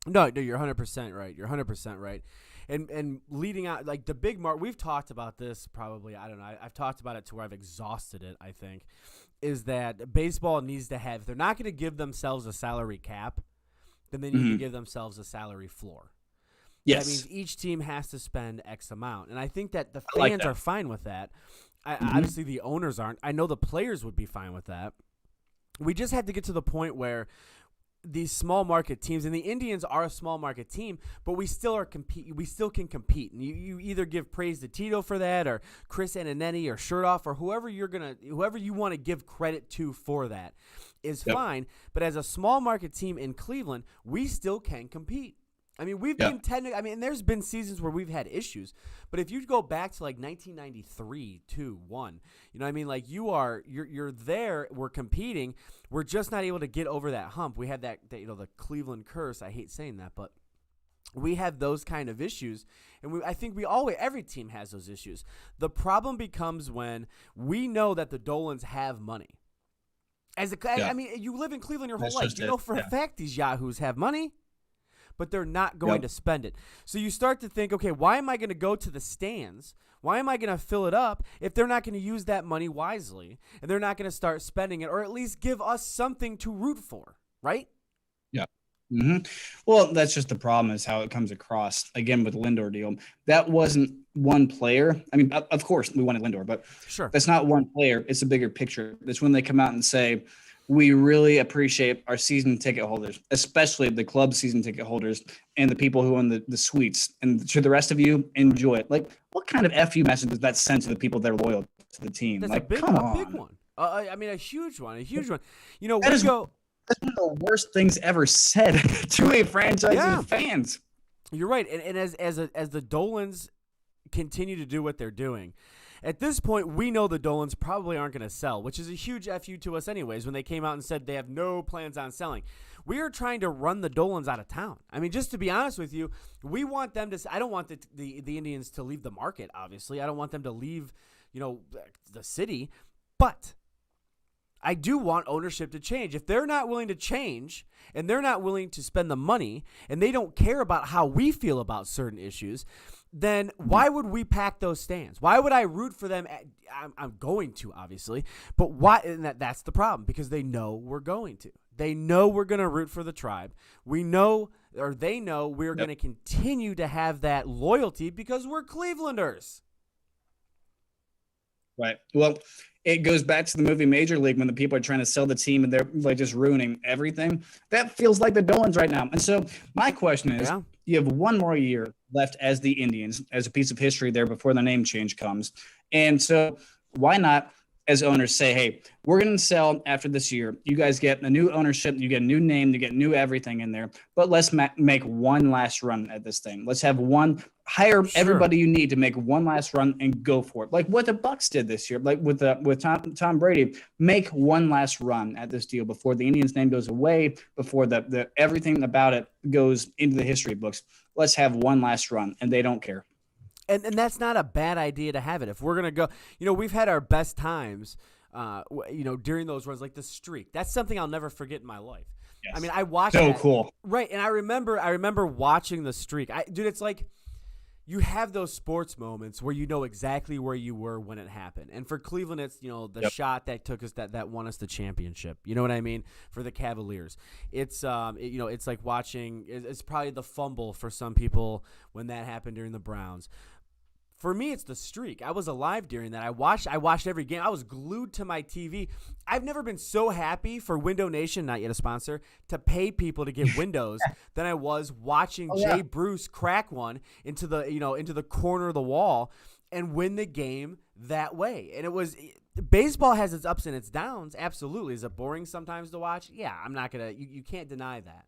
S1: No, you're 100% right. You're 100% right. And leading out, like the big we've talked about this probably, I don't know, I've talked about it to where I've exhausted it, I think, is that baseball needs to have, if they're not going to give themselves a salary cap, then they need to give themselves a salary floor.
S2: Yes.
S1: That means each team has to spend X amount. And I think that the fans are fine with that. Obviously, the owners aren't. I know the players would be fine with that. We just had to get to the point where these small market teams, and the Indians are a small market team, but we still can compete. And you either give praise to Tito for that, or Chris Antonetti, or Sherdoff, or whoever you want to give credit to for that is fine. But as a small market team in Cleveland, we still can compete. I mean, we've been there's been seasons where we've had issues, but if you go back to like 1993, 2-1, like you're there, we're competing, we're just not able to get over that hump. We had that the Cleveland curse. I hate saying that, but we have those kind of issues, and I think every team has those issues. The problem becomes when we know that the Dolans have money. I mean, you live in Cleveland your whole life. You know for a fact these yahoos have money, but they're not going to spend it. So you start to think, okay, why am I going to go to the stands? Why am I going to fill it up if they're not going to use that money wisely, and they're not going to start spending it, or at least give us something to root for, right?
S2: Yeah. Mm-hmm. Well, that's just the problem, is how it comes across. Again, with the Lindor deal, that wasn't one player. I mean, of course, we wanted Lindor, but
S1: sure,
S2: that's not one player. It's a bigger picture. That's when they come out and say, we really appreciate our season ticket holders, especially the club season ticket holders and the people who own the suites. And to the rest of you, enjoy it. Like, what kind of FU message does that send to the people that are loyal to the team?
S1: That's
S2: like,
S1: a big one. I mean, a huge one.
S2: That's one of the worst things ever said to a franchise and fans.
S1: You're right. And as the Dolans continue to do what they're doing, at this point, we know the Dolans probably aren't going to sell, which is a huge FU to us anyways, when they came out and said they have no plans on selling. We are trying to run the Dolans out of town. I mean, just to be honest with you, we want them to – I don't want the Indians to leave the market, obviously. I don't want them to leave, the city. But I do want ownership to change. If they're not willing to change and they're not willing to spend the money and they don't care about how we feel about certain issues – then why would we pack those stands? Why would I root for them? I'm going to, obviously, but why? And that's the problem, because they know we're going to. They know we're going to root for the tribe. We know, or they know, we're going to continue to have that loyalty because we're Clevelanders.
S2: Right. Well, it goes back to the movie Major League, when the people are trying to sell the team and they're like just ruining everything. That feels like the Dolans right now. And so my question is, you have one more year left as the Indians, as a piece of history there before the name change comes. And so why not as owners say, hey, we're going to sell after this year. You guys get a new ownership, you get a new name, you get new everything in there. But let's make one last run at this thing. Let's have hire everybody you need to make one last run and go for it. Like what the Bucks did this year, like with Tom Brady, make one last run at this deal before the Indians name goes away, before the everything about it goes into the history books. Let's have one last run, and they don't care.
S1: And that's not a bad idea to have it. If we're going to go, we've had our best times, during those runs, like the streak. That's something I'll never forget in my life. Yes. I mean, I watched
S2: so cool.
S1: Right, and I remember watching the streak. Dude, it's like you have those sports moments where you know exactly where you were when it happened. And for Cleveland, it's, the shot that took us that won us the championship. You know what I mean? For the Cavaliers. It's it's like watching it's probably the fumble for some people when that happened during the Browns. For me, it's the streak. I was alive during that. I watched every game. I was glued to my TV. I've never been so happy for Window Nation, not yet a sponsor, to pay people to get windows than I was watching Jay Bruce crack one into the corner of the wall and win the game that way. And it was baseball has its ups and its downs. Absolutely. Is it boring sometimes to watch? Yeah, I'm not gonna. You can't deny that.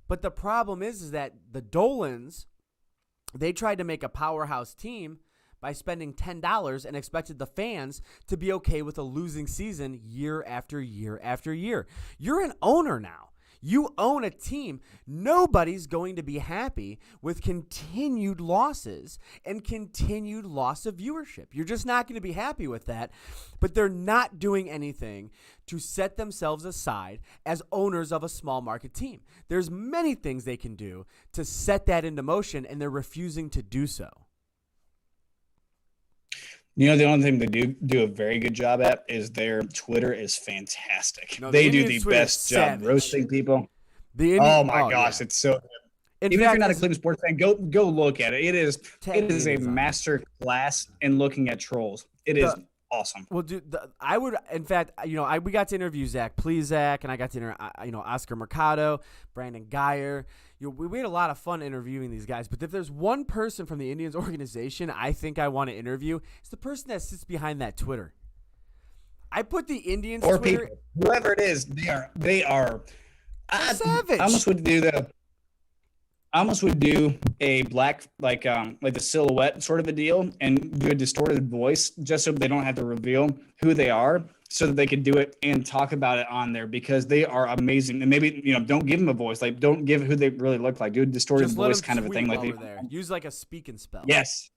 S1: But the problem is that the Dolans. They tried to make a powerhouse team by spending $10 and expected the fans to be okay with a losing season year after year after year. You're an owner now. You own a team. Nobody's going to be happy with continued losses and continued loss of viewership. You're just not going to be happy with that. But they're not doing anything to set themselves aside as owners of a small market team. There's many things they can do to set that into motion, and they're refusing to do so.
S2: The only thing they do a very good job at is their Twitter is fantastic. No, they do the best job roasting people. Oh my gosh, it's so good. Even if you're not a Cleveland sports fan, go look at it. It is a master class in looking at trolls. It is awesome.
S1: Well, dude, we got to interview Zach Plesac, and I got to interview Oscar Mercado, Brandon Geyer. We had a lot of fun interviewing these guys, but if there's one person from the Indians organization I think I want to interview, it's the person that sits behind that Twitter. I put the Indians
S2: or
S1: Twitter,
S2: people, whoever it is, they are
S1: savage.
S2: I almost would do a black like the silhouette sort of a deal and do a distorted voice just so they don't have to reveal who they are, so that they could do it and talk about it on there, because they are amazing. And maybe don't give them a voice, like don't give who they really look like. Do a distorted voice kind of a thing, like
S1: there. Use like a speak and spell.
S2: Yes.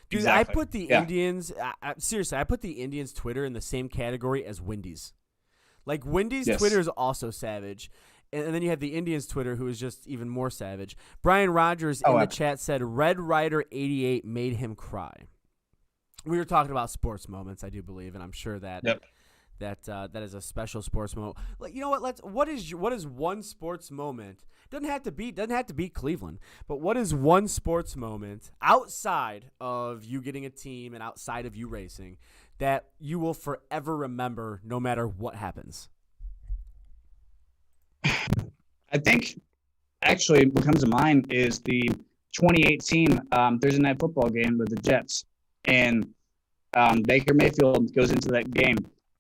S1: Dude, exactly. I put the Indians seriously. I put the Indians Twitter in the same category as Wendy's. Like Wendy's Twitter is also savage. And then you have the Indians Twitter, who is just even more savage. Brian Rogers in the chat said, Red Rider 88 made him cry. We were talking about sports moments, I do believe, and I'm sure that that is a special sports moment. Like, you know what? What is one sports moment? Doesn't have to be Cleveland, but what is one sports moment outside of you getting a team and outside of you racing that you will forever remember, no matter what happens?
S2: I think actually what comes to mind is the 2018 Thursday Night Football game with the Jets, and Baker Mayfield goes into that game.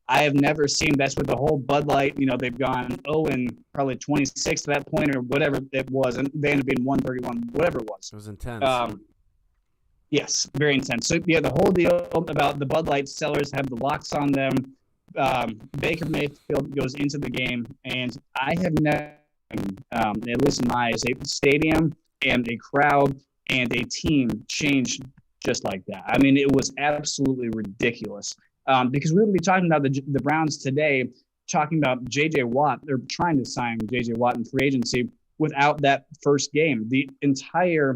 S2: I have never seen that's with the whole Bud Light. They've gone 0-26 to that point or whatever it was, and they ended up being 131, whatever it was.
S1: It was intense.
S2: Yes, very intense. So the whole deal about the Bud Light sellers have the locks on them. Baker Mayfield goes into the game, and I have never, at least in my eyes, a stadium and a crowd and a team changed just like that. I mean, it was absolutely ridiculous. Because we're going to be talking about the Browns today, talking about J.J. Watt. They're trying to sign J.J. Watt in free agency without that first game. The entire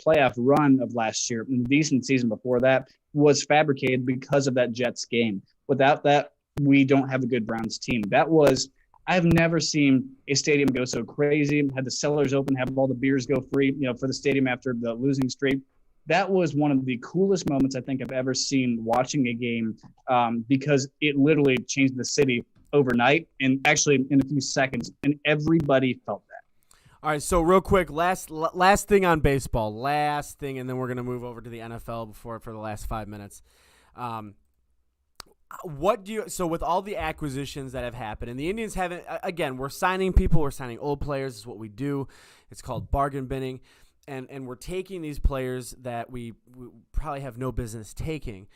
S2: playoff run of last year, and the decent season before that, was fabricated because of that Jets game. Without that, we don't have a good Browns team. I have never seen a stadium go so crazy, had the cellars open, have all the beers go free, for the stadium after the losing streak. That was one of the coolest moments I think I've ever seen watching a game, because it literally changed the city overnight and actually in a few seconds, and everybody felt that.
S1: All right, so real quick, last thing on baseball, and then we're going to move over to the NFL for the last 5 minutes. What do you? So with all the acquisitions that have happened, and the Indians haven't. Again, we're signing people. We're signing old players. Is what we do. It's called bargain binning, and we're taking these players that we probably have no business taking.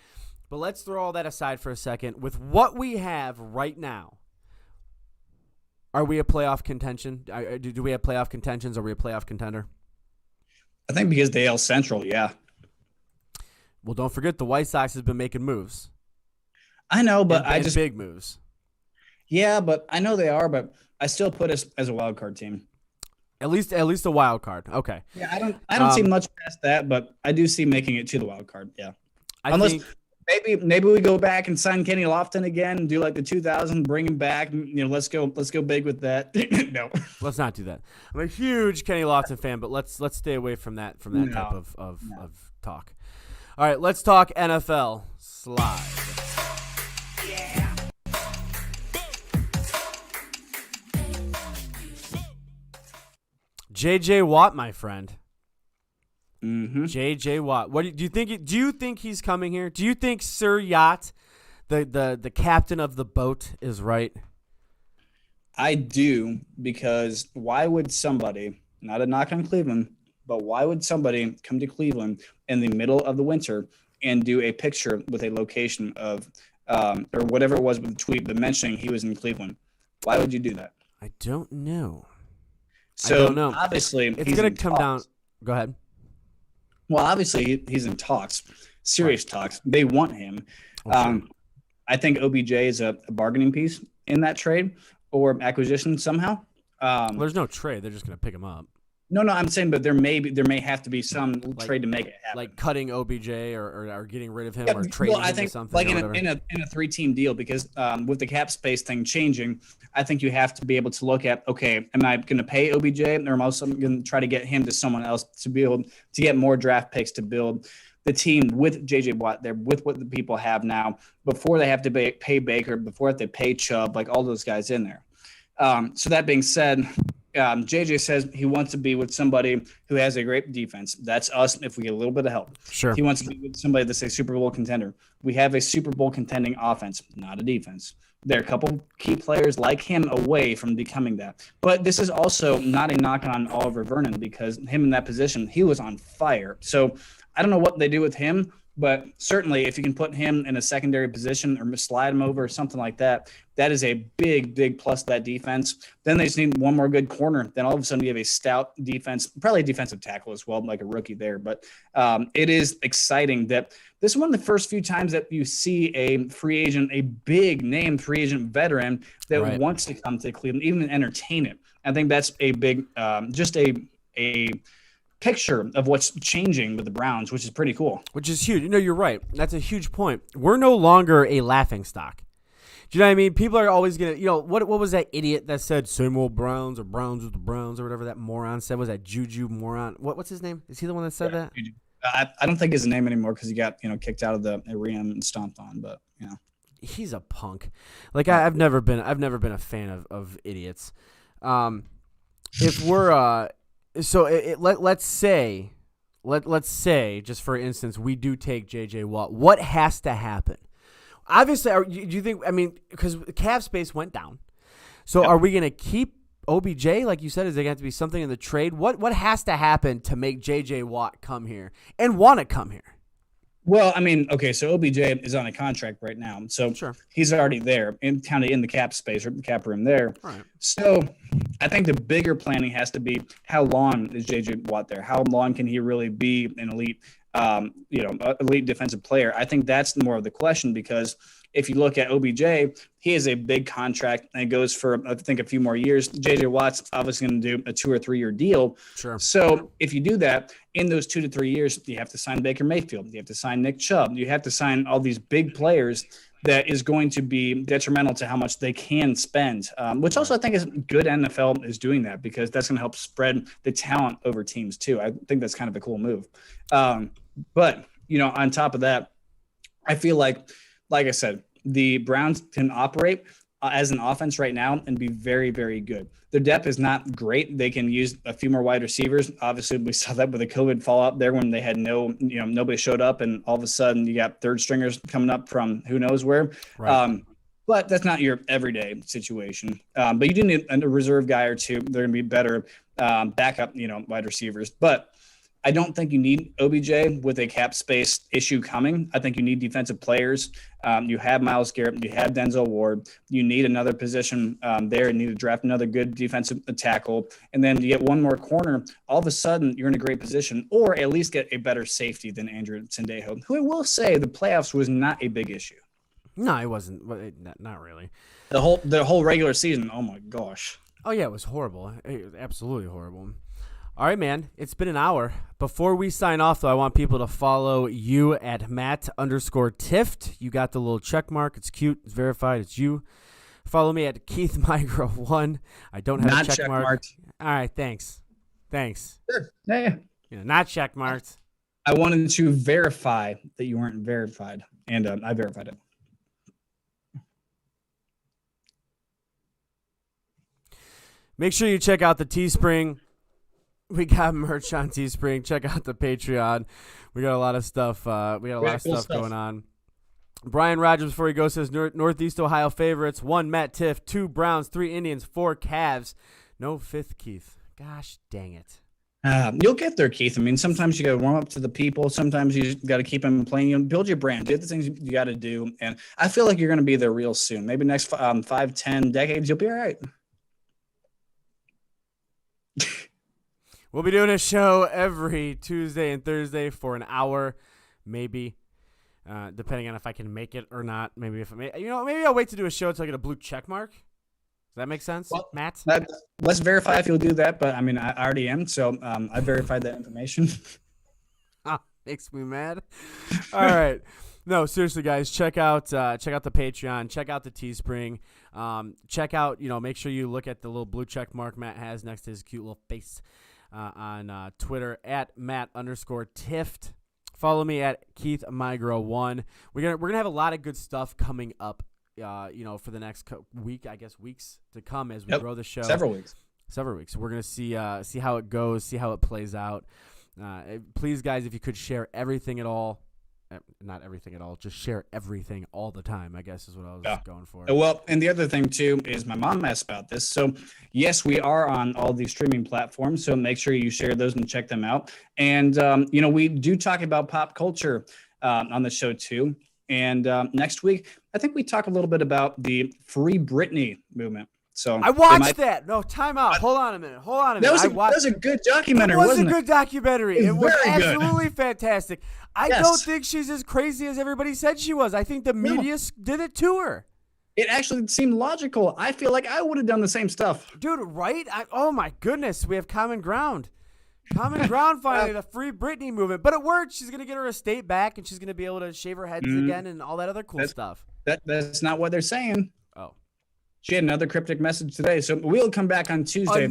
S1: But let's throw all that aside for a second. With what we have right now, are we a playoff contention? Do we have playoff contentions? Are we a playoff contender?
S2: I think because the AL Central, yeah.
S1: Well, don't forget the White Sox has been making moves.
S2: I know, but
S1: and big moves.
S2: Yeah, but I know they are, but I still put us as a wild card team.
S1: At least a wild card. Okay.
S2: Yeah, I don't see much past that, but I do see making it to the wild card. Yeah. Unless maybe we go back and sign Kenny Lofton again and do like the 2000, bring him back. Let's go big with that. No,
S1: let's not do that. I'm a huge Kenny Lofton fan, but let's stay away from that type of talk. All right, let's talk NFL. Slide. Yeah. J.J. Watt, my friend.
S2: Mm-hmm.
S1: J.J. Watt. What do you think? Do you think he's coming here? Do you think Sir Yacht, the captain of the boat, is right?
S2: I do, because why would somebody, not a knock on Cleveland, but why would somebody come to Cleveland in the middle of the winter and do a picture with a location of or whatever it was with the tweet, but mentioning he was in Cleveland? Why would you do that?
S1: I don't know.
S2: So
S1: I don't know.
S2: Obviously,
S1: it's going to come down. Go ahead.
S2: Well, obviously, he's in talks, serious talks. They want him.
S1: Okay.
S2: I think OBJ is a bargaining piece in that trade or acquisition somehow.
S1: Well, there's no trade. They're just going to pick him up.
S2: No, I'm saying, but there may have to be some trade to make it happen,
S1: like cutting OBJ or getting rid of him or trading him to something.
S2: Like in a 3-team deal, because with the cap space thing changing, I think you have to be able to look at, okay, am I going to pay OBJ, or am I also going to try to get him to someone else to be able to get more draft picks to build the team with JJ Watt there, with what the people have now, before they have to pay Baker, before they pay Chubb, like all those guys in there. So that being said, JJ says he wants to be with somebody who has a great defense. That's us if we get a little bit of help.
S1: Sure.
S2: He wants to be with somebody that's a Super Bowl contender. We have a Super Bowl contending offense, not a defense. There are a couple key players like him away from becoming that. But this is also not a knock on Oliver Vernon, because him in that position, he was on fire. So I don't know what they do with him, but certainly if you can put him in a secondary position or slide him over or something like that, that is a big, big plus to that defense. Then they just need one more good corner. Then all of a sudden you have a stout defense, probably a defensive tackle as well, like a rookie there. But it is exciting that this is one of the first few times that you see a free agent, a big name free agent veteran that wants to come to Cleveland, even entertain it. I think that's a big, just a picture of what's changing with the Browns, which is pretty cool.
S1: Which is huge. You're right. That's a huge point. We're no longer a laughingstock. Do you know what I mean? People are always going to, what was that idiot that said same old Browns or Browns with the Browns or whatever that moron said? Was that Juju moron? What's his name? Is he the one that said that?
S2: I don't think his name anymore because he got, kicked out of the arena and stomped on, but,
S1: He's a punk. Like I've never been a fan of idiots. If we're so let's say just for instance we do take J.J. Watt. What has to happen? Obviously, do you think? I mean, because cap space went down, so are we going to keep OBJ? Like you said, is there going to have to be something in the trade? What has to happen to make J.J. Watt come here and want to come here?
S2: Well, I mean, okay, so OBJ is on a contract right now, so
S1: sure.
S2: He's already there and kind of in the cap space or the cap room there.
S1: Right.
S2: So I think the bigger planning has to be, how long is JJ Watt there? How long can he really be an elite, elite defensive player? I think that's more of the question, because if you look at OBJ, he has a big contract and it goes for, I think, a few more years. JJ Watt's obviously going to do a 2 or 3 year deal.
S1: Sure.
S2: So if you do that in those 2 to 3 years, you have to sign Baker Mayfield. You have to sign Nick Chubb. You have to sign all these big players that is going to be detrimental to how much they can spend, which also I think is good. NFL is doing that because that's going to help spread the talent over teams too. I think that's kind of a cool move. But, on top of that, I feel like I said, the Browns can operate as an offense right now and be very, very good. Their depth is not great. They can use a few more wide receivers. Obviously, we saw that with the COVID fallout there when they had nobody showed up, and all of a sudden you got third stringers coming up from who knows where.
S1: Right.
S2: But that's not your everyday situation. But you do need a reserve guy or two. They're going to be better backup, wide receivers. But I don't think you need OBJ with a cap space issue coming. I think you need defensive players. You have Myles Garrett. You have Denzel Ward. You need another position there. You need to draft another good defensive tackle. And then you get one more corner. All of a sudden, you're in a great position, or at least get a better safety than Andrew Sendejo, who I will say the playoffs was not a big issue.
S1: No, it wasn't. Not really.
S2: The whole regular season, oh my gosh.
S1: Oh, yeah, it was horrible. It was absolutely horrible. All right, man. It's been an hour. Before we sign off, though, I want people to follow you at Matt_Tift. You got the little check mark. It's cute. It's verified. It's you. Follow me at Keith Migro1. I don't have
S2: Not
S1: a check mark.
S2: marked.
S1: All right, thanks.
S2: Sure. Yeah.
S1: Not check marked.
S2: I wanted to verify that you weren't verified, and I verified it.
S1: Make sure you check out the Teespring. We got merch on Teespring. Check out the Patreon. We got a lot of stuff. Going on. Brian Rogers, before he goes, says Northeast Ohio favorites. 1, Matt Tiff. 2, Browns. 3, Indians. 4, Cavs. No 5th, Keith. Gosh dang it.
S2: You'll get there, Keith. I mean, sometimes you got to warm up to the people. Sometimes you got to keep them playing. Build your brand. Do the things you got to do. And I feel like you're going to be there real soon. Maybe next 5, 10 decades, you'll be all right.
S1: We'll be doing a show every Tuesday and Thursday for an hour, maybe, depending on if I can make it or not. Maybe maybe I'll wait to do a show until I get a blue check mark. Does that make sense,
S2: well,
S1: Matt?
S2: Let's verify if you'll do that. But I mean, I already am, so I verified that information.
S1: Makes me mad. All right. No, seriously, guys, check out the Patreon, check out the Teespring, check out, make sure you look at the little blue check mark Matt has next to his cute little face on Twitter at Matt_Tift. Follow me at Keith Migro1. We're gonna have a lot of good stuff coming up, for the next weeks to come as we grow the show.
S2: Several weeks.
S1: We're gonna see how it goes, see how it plays out. Please, guys, if you could share everything at all. Not everything at all. Just share everything all the time, I guess is what I was going for.
S2: Well, and the other thing, too, is my mom asked about this. So, yes, we are on all these streaming platforms. So make sure you share those and check them out. And, we do talk about pop culture on the show, too. And next week, I think we talk a little bit about the Free Britney movement. So
S1: I watched that. No, time out. Hold on a minute.
S2: That was a good documentary, wasn't it?
S1: It was a good documentary. It was absolutely
S2: good.
S1: Fantastic. I don't think she's as crazy as everybody said she was. I think the media did it to her.
S2: It actually seemed logical. I feel like I would have done the same stuff.
S1: Dude, right? Oh, my goodness. We have common ground. Common ground finally, the Free Britney movement. But it worked. She's going to get her estate back, and she's going to be able to shave her heads again and all that other cool stuff.
S2: That's not what they're saying.
S1: Oh.
S2: She had another cryptic message today, so we'll come back on Tuesday.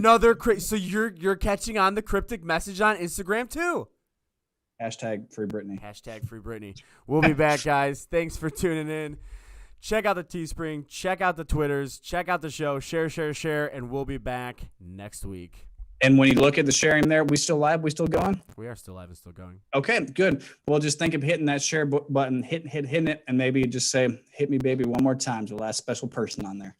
S1: So you're catching on the cryptic message on Instagram too.
S2: Hashtag Free Britney.
S1: Hashtag Free Britney. We'll be back, guys. Thanks for tuning in. Check out the Teespring. Check out the Twitters. Check out the show. Share, and we'll be back next week.
S2: And when you look at the sharing there, we still live? We still going?
S1: We are still live and still going.
S2: Okay, good. Well, just think of hitting that share button, hitting it, and maybe just say, hit me, baby, one more time to the last special person on there.